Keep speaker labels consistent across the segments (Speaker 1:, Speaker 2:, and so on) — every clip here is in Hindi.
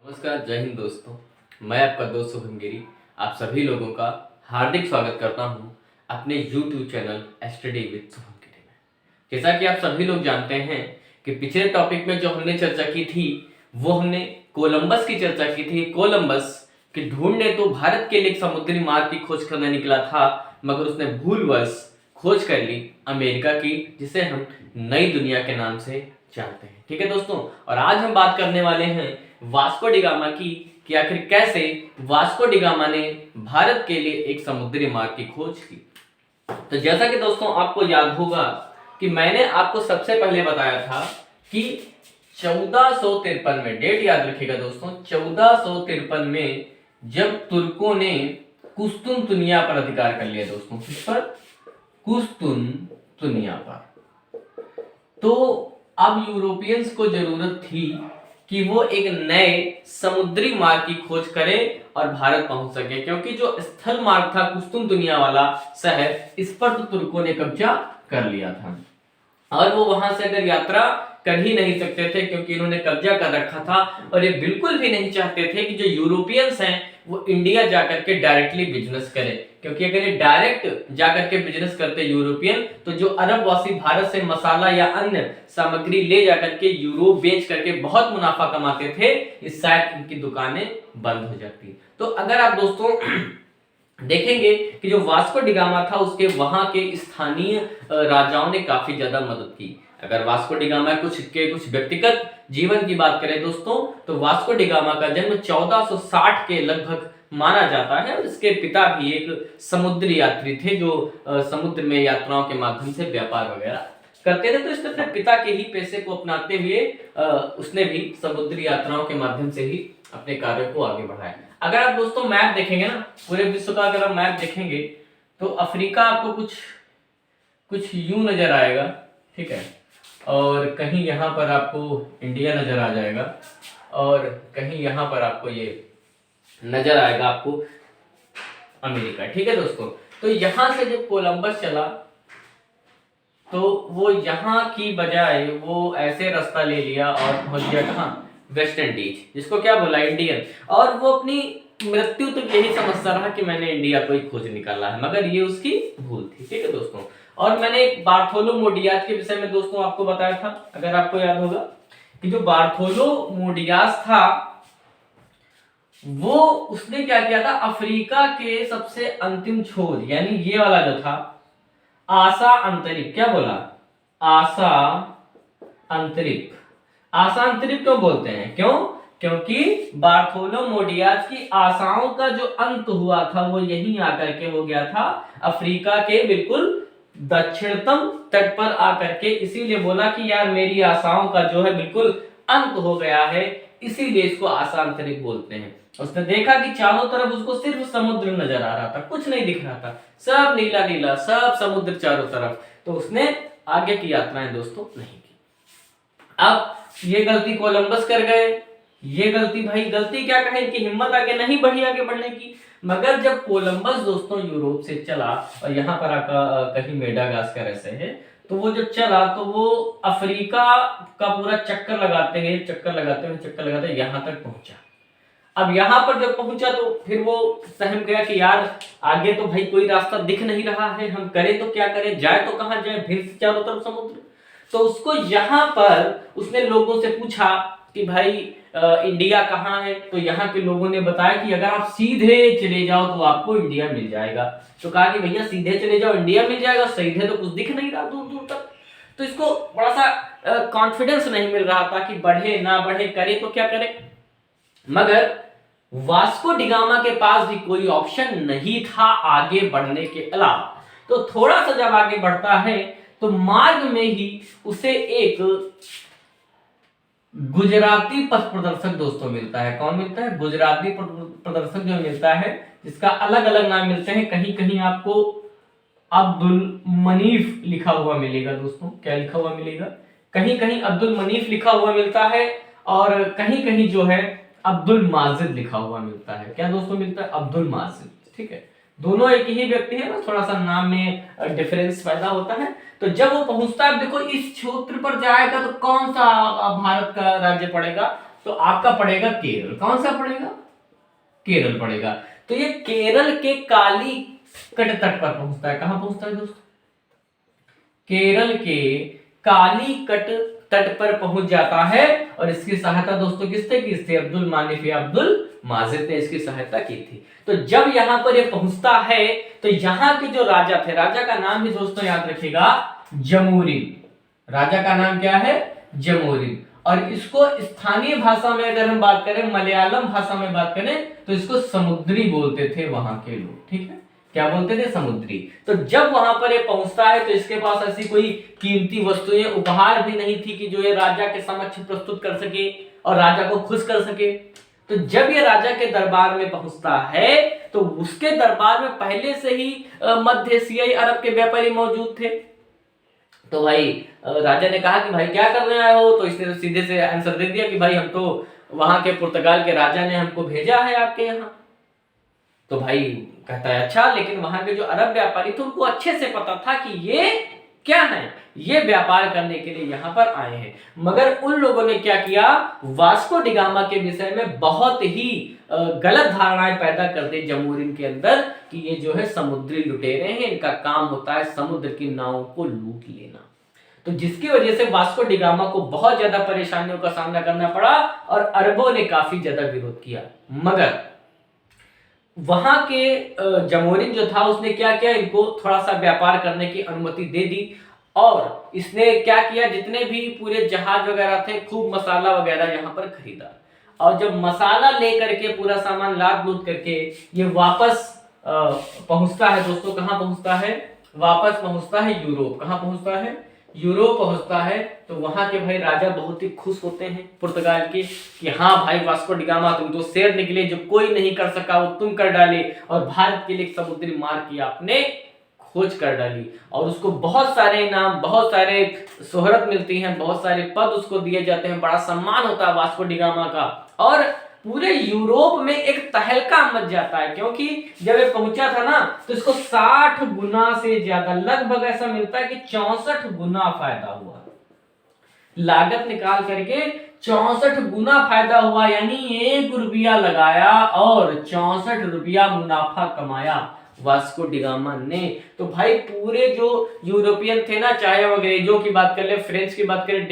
Speaker 1: नमस्कार, जय हिंद दोस्तों। मैं आपका दोस्त शुभम गिरी आप सभी लोगों का हार्दिक स्वागत करता हूं अपने YouTube channel study with Shubham Giri में। जैसा कि आप सभी लोग जानते हैं कि पिछले टॉपिक में जो हमने चर्चा की थी वो हमने कोलंबस की चर्चा की थी। कोलंबस के ढूंढने तो भारत के लिए एक समुद्री मार्ग की खोज करने निकला था, मगर उसने भूलवश खोज कर ली अमेरिका की, जिसे हम नई दुनिया के नाम से जानते हैं। ठीक है दोस्तों, और आज हम बात करने वाले हैं वास्को डी गामा की कि आखिर कैसे वास्को डी गामा ने भारत के लिए एक समुद्री मार्ग की खोज की। तो जैसा कि दोस्तों आपको याद होगा कि मैंने आपको सबसे पहले बताया था कि 1453 में, डेट याद रखिएगा दोस्तों, 1453 में जब तुर्कों ने कुस्तुनतुनिया पर अधिकार कर लिया दोस्तों, किस पर? कुस्तुनतुनिया पर। तो अब यूरोपियंस को जरूरत थी कि वो एक नए समुद्री मार्ग की खोज करें और भारत पहुंच सके, क्योंकि जो स्थल मार्ग था कुस्तुनतुनिया वाला शहर, इस पर तो तुर्कों ने कब्जा कर लिया था और वो वहां से अगर यात्रा कर ही नहीं सकते थे, क्योंकि इन्होंने कब्जा कर रखा था। और ये बिल्कुल भी नहीं चाहते थे कि जो यूरोपियंस हैं वो इंडिया जाकर के डायरेक्टली बिजनेस करें, क्योंकि अगर ये डायरेक्ट जाकर के बिजनेस करते यूरोपियन, तो जो अरबवासी भारत से मसाला या अन्य सामग्री ले जाकर के यूरोप बेच करके बहुत मुनाफा कमाते थे, इस शायद इनकी दुकानें बंद हो जाती। तो अगर आप दोस्तों देखेंगे कि जो वास्को डी गामा था उसके वहां के स्थानीय राजाओं ने काफी ज्यादा मदद की। अगर वास्को डी गामा कुछ व्यक्तिगत जीवन की बात करें दोस्तों, तो वास्को डी गामा का जन्म 1460 के लगभग माना जाता है और इसके पिता भी एक समुद्री यात्री थे जो समुद्र में यात्राओं के माध्यम से व्यापार वगैरह करते थे। तो इसने अपने पिता के ही पैसे को अपनाते हुए उसने भी समुद्री यात्राओं के माध्यम से ही अपने कार्य को आगे बढ़ाया। अगर आप दोस्तों मैप देखेंगे ना, पूरे विश्व का अगर आप मैप देखेंगे तो अफ्रीका आपको कुछ यूं नजर आएगा, ठीक है, और कहीं यहाँ पर आपको इंडिया नजर आ जाएगा और कहीं यहाँ पर आपको ये नजर आएगा आपको अमेरिका। ठीक है दोस्तों, तो यहां से जब कोलंबस चला तो वो यहाँ की बजाय वो ऐसे रास्ता ले लिया और पहुंच गया कहाँ? वेस्ट इंडीज, जिसको क्या बोला? इंडियन। और वो अपनी मृत्यु तक यही समझता रहा कि मैंने इंडिया को ही खोज निकाला है, मगर ये उसकी भूल थी। ठीक है दोस्तों, और मैंने बार्थोलो मोडियास के विषय में दोस्तों आपको बताया था, अगर आपको याद होगा, कि जो बार्थोलो मोडियास था वो उसने क्या किया था, अफ्रीका के सबसे अंतिम छोर यानी ये वाला जो था आशा अंतरिक्ष, क्या बोला? आशा अंतरिक्ष। आशा अंतरिक्ष क्यों बोलते हैं? क्योंकि बार्थोलो मोडियास की आशाओं का जो अंत हुआ था वो यहीं आकर के हो गया था, अफ्रीका के बिल्कुल दक्षिणतम तट पर आकर के। इसीलिए बोला कि यार मेरी आशाओं का जो है बिल्कुल अंत हो गया है, इसीलिए इसको आशा अंतरिक्ष बोलते हैं। उसने देखा कि चारों तरफ उसको सिर्फ समुद्र नजर आ रहा था, कुछ नहीं दिख रहा था, सब नीला नीला, सब समुद्र चारों तरफ। तो उसने आगे की यात्राएं दोस्तों नहीं की। अब ये गलती कोलंबस कर गए, ये गलती भाई गलती क्या कहें, इनकी हिम्मत आगे नहीं बढ़ी आगे बढ़ने की। मगर जब कोलंबस दोस्तों यूरोप से चला और यहाँ पर आकर कहीं मेडागास्कर ऐसे है, तो वो जब चला तो वो अफ्रीका का पूरा चक्कर लगाते हुए यहाँ तक पहुंचा। अब यहाँ पर जब पहुंचा तो फिर वो सहम गया कि यार आगे तो भाई कोई रास्ता दिख नहीं रहा है, हम करें तो क्या करें, जाए तो कहां जाए, फिर से चारों तरफ समुद्र। तो उसको यहाँ पर उसने लोगों से पूछा कि भाई इंडिया कहाँ है? तो यहाँ के लोगों ने बताया कि अगर आप सीधे चले जाओ तो आपको इंडिया मिल जाएगा। तो कहा कि भैया सीधे चले जाओ इंडिया मिल जाएगा, सीधे तो कुछ दिख नहीं रहा दूर दूर तक। तो इसको बड़ा सा कॉन्फिडेंस नहीं मिल रहा था कि बढ़े ना बढ़े, करे तो क्या करे। मगर वास्को डी गामा के पास भी कोई ऑप्शन नहीं था आगे बढ़ने के अलावा। तो थोड़ा सा जब आगे बढ़ता है तो मार्ग में ही उसे एक गुजराती पथ प्रदर्शक दोस्तों मिलता है। कौन मिलता है? गुजराती प्रदर्शक जो मिलता है, जिसका अलग अलग नाम मिलते हैं। कहीं कहीं आपको अब्दुल मनीफ लिखा हुआ मिलेगा दोस्तों, क्या लिखा हुआ मिलेगा? कहीं कहीं अब्दुल मनीफ लिखा हुआ मिलता है और कहीं कहीं जो है अब्दुल माजिद लिखा हुआ मिलता है। क्या दोस्तों मिलता है? अब्दुल माजिद। ठीक है, दोनों एक ही व्यक्ति है ना, थोड़ा सा नाम में डिफरेंस पैदा होता है। तो जब वो पहुंचता है, देखो इस क्षेत्र पर जाएगा तो कौन सा भारत का राज्य पड़ेगा? तो आपका पड़ेगा केरल। कौन सा पड़ेगा? केरल पड़ेगा। तो ये केरल के कालीकट तट पर पहुंचता है। कहां पहुंचता है दोस्तों? केरल के कालीकट तट पर पहुंच जाता है। और इसकी सहायता दोस्तों किसने की थी? अब्दुल मानिफ या अब्दुल माजिद ने इसकी सहायता की थी। तो जब यहां पर ये पहुंचता है तो यहां के जो राजा थे, राजा का नाम भी दोस्तों याद रखिएगा जमूरिन। राजा का नाम क्या है? जमूरिन। और इसको स्थानीय भाषा में अगर हम बात करें, मलयालम भाषा में बात करें, तो इसको समुद्री बोलते थे वहां के लोग। ठीक है, क्या बोलते थे? समुद्री। तो जब वहां पर ये पहुंचता है तो इसके पास ऐसी कोई कीमती वस्तुएं, उपहार भी नहीं थी कि जो ये राजा के समक्ष प्रस्तुत कर सके और राजा को खुश कर सके। तो जब ये राजा के दरबार में पहुंचता है तो उसके दरबार में पहले से ही मध्य एशियाई अरब के व्यापारी मौजूद थे। तो भाई राजा ने कहा कि भाई क्या करने आए हो? तो इसने सीधे से आंसर दे दिया कि भाई हम तो वहां के पुर्तगाल के राजा ने हमको भेजा है आपके यहाँ। तो भाई कहता है अच्छा, लेकिन वहां के जो अरब व्यापारी थे उनको अच्छे से पता था कि ये क्या है, ये व्यापार करने के लिए यहाँ पर आए हैं। मगर उन लोगों ने क्या किया? वास्को डिगामा के विषय में बहुत ही गलत धारणाएं पैदा कर दी जमूरिन के अंदर कि ये जो है समुद्री लुटेरे हैं, इनका काम होता है समुद्र की नावों को लूट लेना। तो जिसकी वजह से वास्को डिगामा को बहुत ज्यादा परेशानियों का सामना करना पड़ा और अरबों ने काफी ज्यादा विरोध किया। मगर वहां के जमोरिन जो था उसने क्या किया? इनको थोड़ा सा व्यापार करने की अनुमति दे दी। और इसने क्या किया? जितने भी पूरे जहाज वगैरह थे, खूब मसाला वगैरह यहाँ पर खरीदा। और जब मसाला लेकर के पूरा सामान लाद लूट करके ये वापस पहुंचता है दोस्तों। कहां पहुंचता है? वापस पहुंचता है यूरोप। कहां पहुंचता है? यूरोप पहुंचता है। तो वहां के भाई राजा बहुत ही खुश होते हैं पुर्तगाल के कि हाँ भाई वास्को डिगामा तुम तो शेर निकले, जो कोई नहीं कर सका वो तुम कर डाले और भारत के लिए एक समुद्री मार्ग की आपने खोज कर डाली। और उसको बहुत सारे इनाम, बहुत सारे शोहरत मिलती हैं, बहुत सारे पद उसको दिए जाते हैं, बड़ा सम्मान होता है वास्को डिगामा का। और पूरे यूरोप में एक तहलका मच जाता है, क्योंकि जब ये पहुंचा था ना तो इसको 60 गुना से ज्यादा, लगभग ऐसा मिलता है कि 64 गुना फायदा हुआ। लागत निकाल करके 64 गुना फायदा हुआ, यानी 1 रुपया लगाया और 64 रुपया मुनाफा कमाया वास्को डिगामा ने। तो भाई पूरे जो यूरोपियन थे ना, चाहे वो अंग्रेजों की बात कर ले, फ्रेंच की बात करें,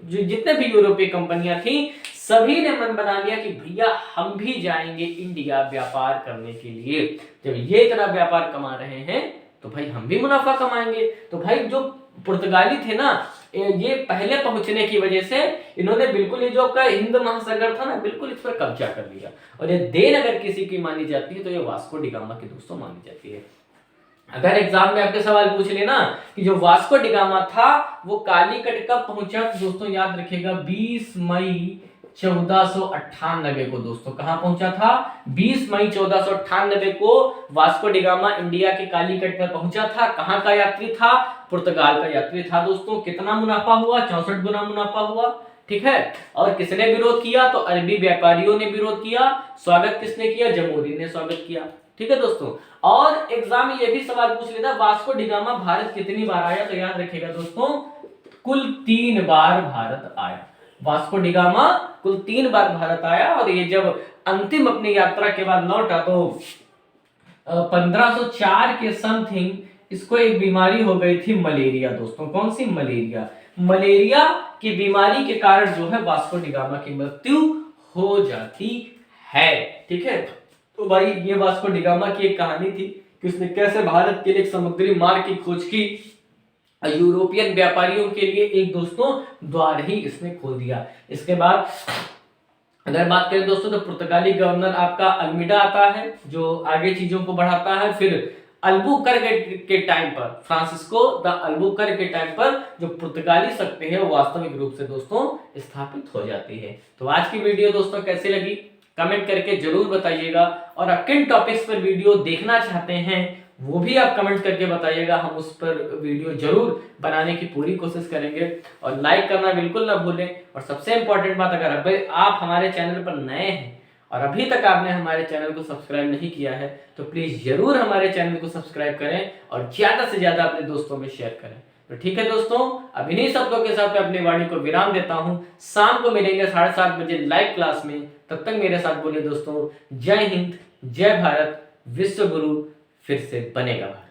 Speaker 1: जितने भी यूरोपीय कंपनियां थी, सभी ने मन बना लिया कि भैया हम भी जाएंगे इंडिया व्यापार करने के लिए। जब ये इतना व्यापार कमा रहे हैं तो भाई हम भी मुनाफा कमाएंगे। तो भाई जो पुर्तगाली थे ना, ये पहले पहुंचने की वजह से इन्होंने बिल्कुल ये जो का हिंद महासागर था ना, बिल्कुल इस पर कब्जा कर लिया। और ये देन अगर किसी की मानी जाती है तो ये वास्को डिगामा की दोस्तों मानी जाती है। अगर एग्जाम में आपके सवाल पूछ लेना कि जो वास्को डिगामा था वो कालीकट कब पहुंचा, तो दोस्तों याद रखिएगा 20 मई 1498 को दोस्तों कहां पहुंचा था? 20 मई 1498 को वास्को डिगामा इंडिया के कालीकट पर पहुंचा था। कहां का यात्री था? पुर्तगाल का यात्री था दोस्तों। कितना मुनाफा हुआ? 64 गुना मुनाफा हुआ। ठीक है। और किसने विरोध किया? तो अरबी व्यापारियों ने विरोध किया। स्वागत किसने किया? जमूरिन ने स्वागत किया। ठीक है दोस्तों। और एग्जाम में ये भी सवाल पूछ लेता वास्को डिगामा भारत कितनी बार आया, तो याद रखिएगा दोस्तों कुल 3 बार भारत आया। वास्को डिगामा कुल 3 बार भारत आया। और ये जब अंतिम अपनी यात्रा के बाद लौटा तो 1504 के समथिंग इसको एक बीमारी हो गई थी, मलेरिया दोस्तों। कौन सी? मलेरिया। मलेरिया की बीमारी के कारण जो है वास्को डिगामा की मृत्यु हो जाती है। ठीक है। तो भाई ये वास्को डिगामा की एक कहानी थी कि उसने कैसे भारत के लिए एक समुद्री मार्ग की खोज की, यूरोपियन व्यापारियों के लिए एक दोस्तों द्वार ही इसने खोल दिया। इसके बाद अगर बात करें दोस्तों तो पुर्तगाली गवर्नर आपका अल्मीडा आता है जो आगे चीजों को बढ़ाता है। फिर अल्बुकर्क के टाइम पर, फ्रांसिस्को द अल्बुकर्क के टाइम पर जो पुर्तगाली शक्ति है वो वास्तविक रूप से दोस्तों स्थापित हो जाती है। तो आज की वीडियो दोस्तों कैसी लगी कमेंट करके जरूर बताइएगा। और आप किन टॉपिक्स पर वीडियो देखना चाहते हैं वो भी आप कमेंट करके बताइएगा, हम उस पर वीडियो जरूर बनाने की पूरी कोशिश करेंगे। और लाइक करना बिल्कुल ना भूलें। और सबसे इंपॉर्टेंट बात, अगर आप हमारे चैनल पर नए हैं और अभी तक आपने हमारे चैनल को सब्सक्राइब नहीं किया है तो प्लीज जरूर हमारे चैनल को सब्सक्राइब करें और ज्यादा से ज्यादा अपने दोस्तों में शेयर करें। तो ठीक है दोस्तों, अब इन्हीं शब्दों के साथ मैं अपनी वाणी को विराम देता हूं। शाम को मिलेंगे 7:30 बजे लाइव क्लास में। तब तक मेरे साथ बोलिए दोस्तों, जय हिंद, जय भारत, विश्व गुरु फिर से बनेगा भारत।